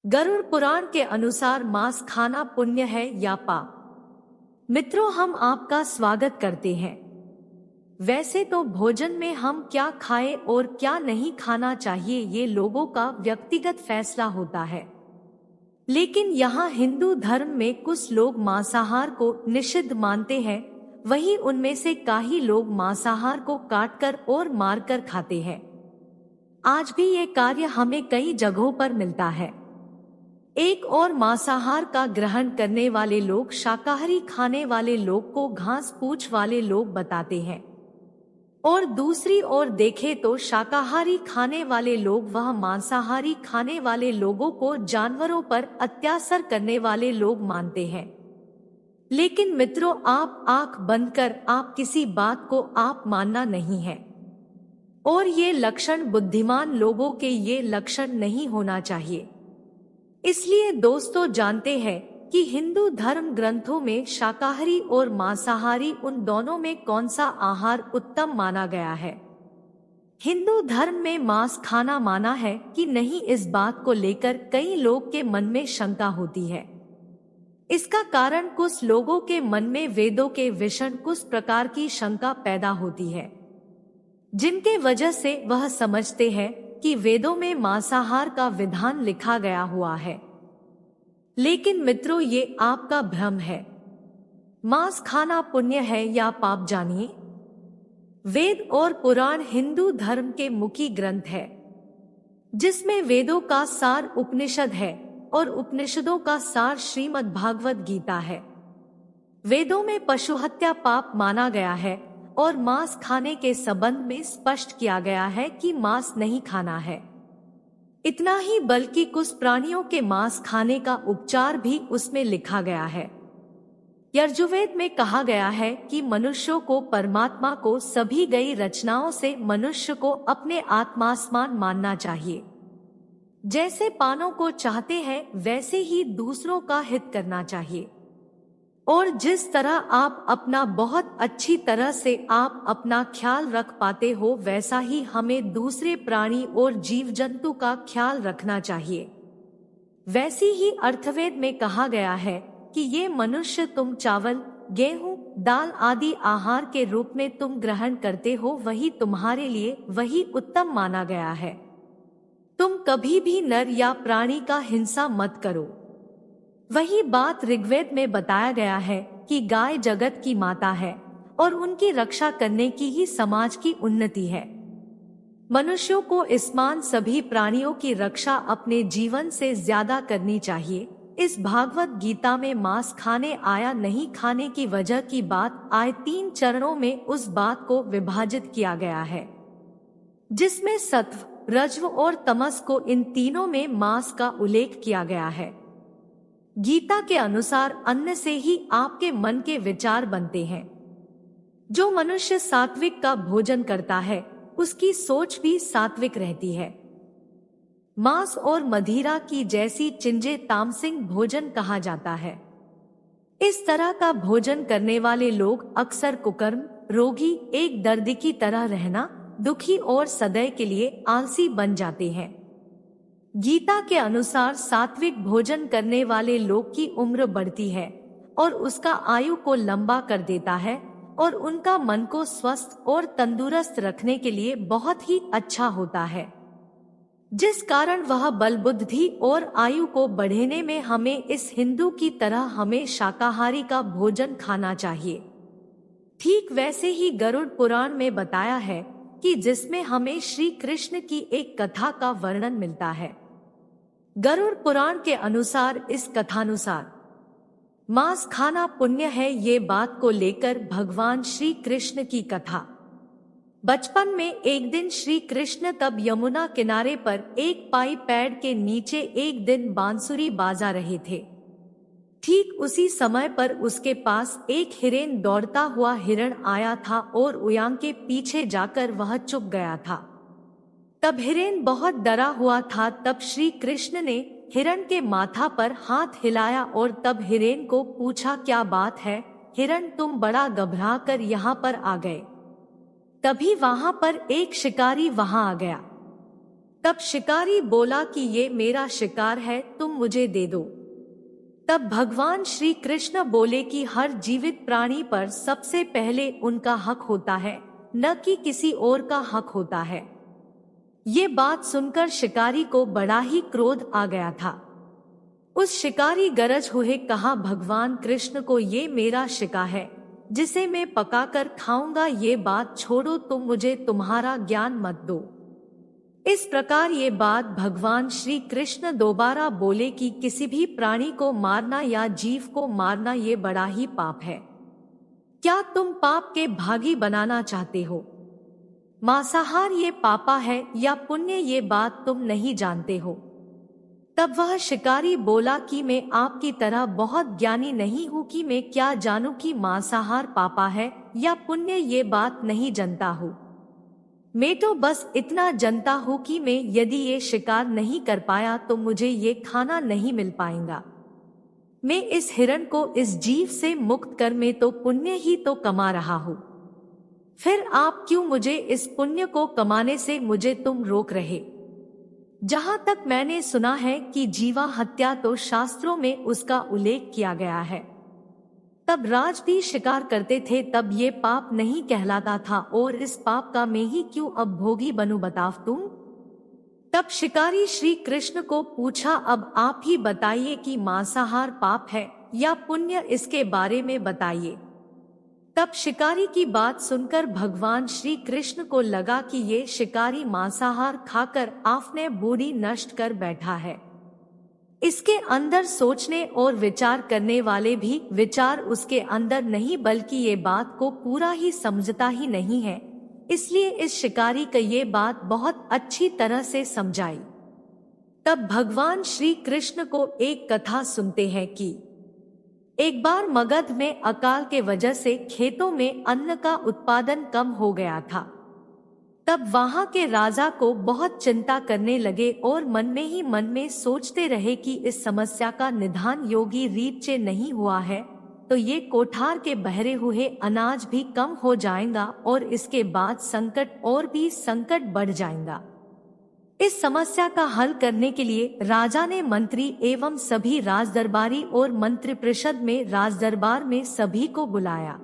गरुड़ पुराण के अनुसार मांस खाना पुण्य है या पाप। मित्रों, हम आपका स्वागत करते हैं। वैसे तो भोजन में हम क्या खाएं और क्या नहीं खाना चाहिए ये लोगों का व्यक्तिगत फैसला होता है, लेकिन यहाँ हिंदू धर्म में कुछ लोग मांसाहार को निषिद्ध मानते हैं। वहीं उनमें से कई लोग मांसाहार को काटकर और मारकर खाते हैं। आज भी ये कार्य हमें कई जगहों पर मिलता है। एक और मांसाहार का ग्रहण करने वाले लोग शाकाहारी खाने वाले लोग को घास पूछ वाले लोग बताते हैं, और दूसरी ओर देखें तो शाकाहारी खाने वाले लोग वह मांसाहारी खाने वाले लोगों को जानवरों पर अत्याचार करने वाले लोग मानते हैं। लेकिन मित्रों, आप आंख बंद कर आप किसी बात को आप मानना नहीं है, और ये लक्षण बुद्धिमान लोगों के ये लक्षण नहीं होना चाहिए। इसलिए दोस्तों, जानते हैं कि हिंदू धर्म ग्रंथों में शाकाहारी और मांसाहारी उन दोनों में कौन सा आहार उत्तम माना गया है। हिंदू धर्म में मांस खाना माना है कि नहीं, इस बात को लेकर कई लोग के मन में शंका होती है। इसका कारण कुछ लोगों के मन में वेदों के विषय कुछ प्रकार की शंका पैदा होती है, जिनके वजह से वह समझते हैं कि वेदों में मांसाहार का विधान लिखा गया हुआ है। लेकिन मित्रों, ये आपका भ्रम है। मांस खाना पुण्य है या पाप, जानिए। वेद और पुराण हिंदू धर्म के मुख्य ग्रंथ है, जिसमें वेदों का सार उपनिषद है और उपनिषदों का सार श्रीमद् भागवत गीता है। वेदों में पशु हत्या पाप माना गया है और मांस खाने के संबंध में स्पष्ट किया गया है कि मांस नहीं खाना है। इतना ही बल्कि कुछ प्राणियों के मांस खाने का उपचार भी उसमें लिखा गया है। यजुर्वेद में कहा गया है कि मनुष्यों को परमात्मा को सभी गई रचनाओं से मनुष्य को अपने आत्मा समान मानना चाहिए। जैसे पानों को चाहते हैं वैसे ही दूसरों का हित करना चाहिए, और जिस तरह आप अपना बहुत अच्छी तरह से आप अपना ख्याल रख पाते हो, वैसा ही हमें दूसरे प्राणी और जीव जंतु का ख्याल रखना चाहिए। वैसी ही अर्थवेद में कहा गया है कि ये मनुष्य तुम चावल, गेहूं, दाल आदि आहार के रूप में तुम ग्रहण करते हो, वही तुम्हारे लिए वही उत्तम माना गया है। तुम कभी भी नर या प्राणी का हिंसा मत करो। वही बात ऋग्वेद में बताया गया है कि गाय जगत की माता है और उनकी रक्षा करने की ही समाज की उन्नति है। मनुष्यों को इसमान सभी प्राणियों की रक्षा अपने जीवन से ज्यादा करनी चाहिए। इस भागवत गीता में मांस खाने आया नहीं खाने की वजह की बात आए 3 चरणों में उस बात को विभाजित किया गया है, जिसमें सत्व, रजव और तमस को इन तीनों में मांस का उल्लेख किया गया है। गीता के अनुसार अन्न से ही आपके मन के विचार बनते हैं। जो मनुष्य सात्विक का भोजन करता है उसकी सोच भी सात्विक रहती है। मांस और मदिरा की जैसी चीजें तामसिक भोजन कहा जाता है। इस तरह का भोजन करने वाले लोग अक्सर कुकर्म, रोगी, एक दर्दी की तरह रहना, दुखी और सदैव के लिए आलसी बन जाते हैं। गीता के अनुसार सात्विक भोजन करने वाले लोग की उम्र बढ़ती है और उसका आयु को लंबा कर देता है, और उनका मन को स्वस्थ और तंदुरुस्त रखने के लिए बहुत ही अच्छा होता है, जिस कारण वह बल बुद्धि और आयु को बढ़ाने में हमें इस हिंदू की तरह हमें शाकाहारी का भोजन खाना चाहिए। ठीक वैसे ही गरुड़ पुराण में बताया है कि जिसमें हमें श्री कृष्ण की एक कथा का वर्णन मिलता है। गरुड़ पुराण के अनुसार इस कथानुसार मांस खाना पुण्य है, ये बात को लेकर भगवान श्री कृष्ण की कथा। बचपन में एक दिन श्री कृष्ण तब यमुना किनारे पर एक पाई पेड़ के नीचे एक दिन बांसुरी बाजा रहे थे। ठीक उसी समय पर उसके पास एक हिरन दौड़ता हुआ हिरण आया था और उयांग के पीछे जाकर वह चुप गया था। तब हिरन बहुत डरा हुआ था। तब श्री कृष्ण ने हिरण के माथा पर हाथ हिलाया और तब हिरन को पूछा, क्या बात है हिरण, तुम बड़ा घबरा कर यहाँ पर आ गए। तभी वहां पर एक शिकारी वहां आ गया। तब शिकारी बोला कि ये मेरा शिकार है, तुम मुझे दे दो। तब भगवान श्री कृष्ण बोले कि हर जीवित प्राणी पर सबसे पहले उनका हक होता है, न कि किसी और का हक होता है। ये बात सुनकर शिकारी को बड़ा ही क्रोध आ गया था। उस शिकारी गरज हुए कहा, भगवान कृष्ण को ये मेरा शिकार है जिसे मैं पकाकर खाऊंगा, ये बात छोड़ो, तुम मुझे तुम्हारा ज्ञान मत दो। इस प्रकार ये बात भगवान श्री कृष्ण दोबारा बोले कि किसी भी प्राणी को मारना या जीव को मारना ये बड़ा ही पाप है। क्या तुम पाप के भागी बनाना चाहते हो? मांसाहार ये पापा है या पुण्य, ये बात तुम नहीं जानते हो। तब वह शिकारी बोला कि मैं आपकी तरह बहुत ज्ञानी नहीं हूँ कि मैं क्या जानूं कि मांसाहार पापा है या पुण्य, ये बात नहीं जानता हूँ। मैं तो बस इतना जानता हूँ कि मैं यदि ये शिकार नहीं कर पाया तो मुझे ये खाना नहीं मिल पाएगा। मैं इस हिरण को इस जीव से मुक्त कर मैं तो पुण्य ही तो कमा रहा हूँ। फिर आप क्यों मुझे इस पुण्य को कमाने से मुझे तुम रोक रहे? जहाँ तक मैंने सुना है कि जीवा हत्या तो शास्त्रों में उसका उल्लेख किया गया है। तब राज भी शिकार करते थे, तब ये पाप नहीं कहलाता था, और इस पाप का मैं ही क्यों अब भोगी बनूं, बताओ तुम। तब शिकारी श्री कृष्ण को पूछा, अब आप ही बताइए कि मांसाहार पाप है या पुण्य, इसके बारे में बताइए। तब शिकारी की बात सुनकर भगवान श्री कृष्ण को लगा कि ये शिकारी मांसाहार खाकर आपने बूढ़ी नष्ट कर बैठा है। इसके अंदर सोचने और विचार करने वाले भी विचार उसके अंदर नहीं, बल्कि ये बात को पूरा ही समझता ही नहीं है। इसलिए इस शिकारी को ये बात बहुत अच्छी तरह से समझाई। तब भगवान श्री कृष्ण को एक कथा सुनते हैं कि एक बार मगध में अकाल के वजह से खेतों में अन्न का उत्पादन कम हो गया था। तब वहां के राजा को बहुत चिंता करने लगे और मन में ही मन में सोचते रहे कि इस समस्या का निदान योगी रीत से नहीं हुआ है तो ये कोठार के बहरे हुए अनाज भी कम हो जाएगा और इसके बाद संकट और भी संकट बढ़ जाएगा। इस समस्या का हल करने के लिए राजा ने मंत्री एवं सभी राजदरबारी और मंत्रिपरिषद में राजदरबार में सभी को बुलाया।